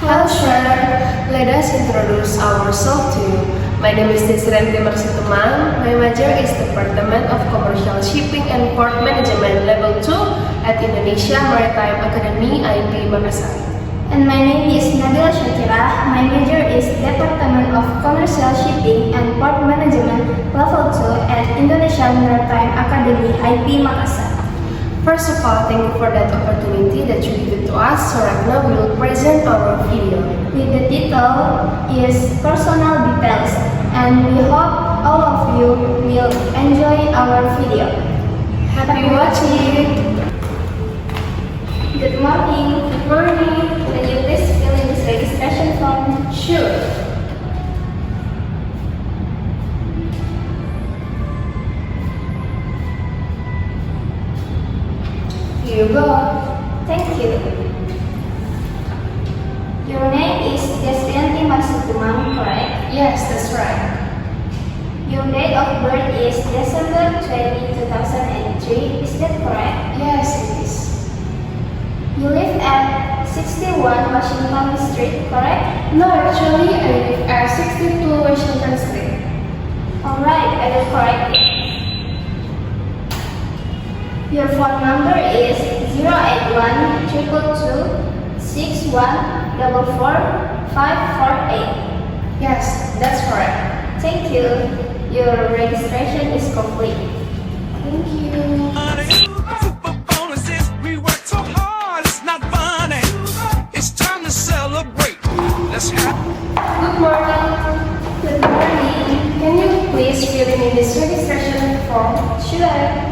Hello, Sharon. Let us introduce ourselves to you. My name is Desiree Marsituman. My major is Department of Commercial Shipping and Port Management Level 2 at Indonesia Maritime Academy, IP Makassar. And my name is Nabila Shakira. My major is Department of Commercial Shipping and Port Management Level 2 at Indonesia Maritime Academy, IP Makassar. First of all, thank you for that opportunity that you give to us. So right now we will present our video. With the title is Personal Details, and we hope all of you will enjoy our video. Happy watching! Good morning. Good morning! Can you please fill in this registration form? Sure. Here you go. Thank you. Your name is Desrianti Marsituman, correct? Yes, that's right. Your date of birth is December 20, 2003. Is that correct? Yes, it is. You live at 61 Washington Street, correct? No, actually, I live at 62 Washington Street. Alright, I will correct it. Your phone number is 081 222 6144 548. Yes, that's correct. Thank you. Your registration is complete. Thank you. Super bonuses, we work so hard, it's not funny. It's time to celebrate. Let's have. Good morning. Good morning. Can you please fill in this registration form? Sure.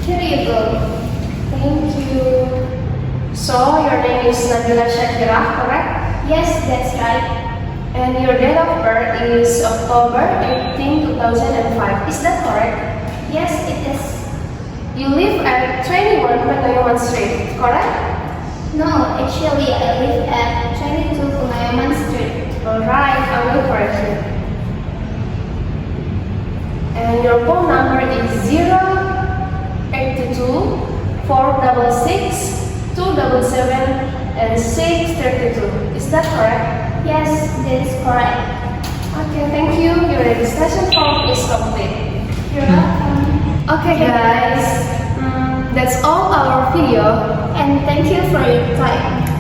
Here you go. Thank you. So, your name is Nabila Shakira, correct? Yes, that's right. And your date of birth is October 18, 2005. Is that correct? Yes, it is. You live at 21 Petayaman Street, correct? No, actually, I live at 22 Punayaman Street. Alright, I will correct you. And your phone number is 082 466 277 and 632. Is that correct? Yes, that is correct. Okay, thank you. Your registration form is complete. You're welcome. Okay guys, that's all our video. And thank you for your time.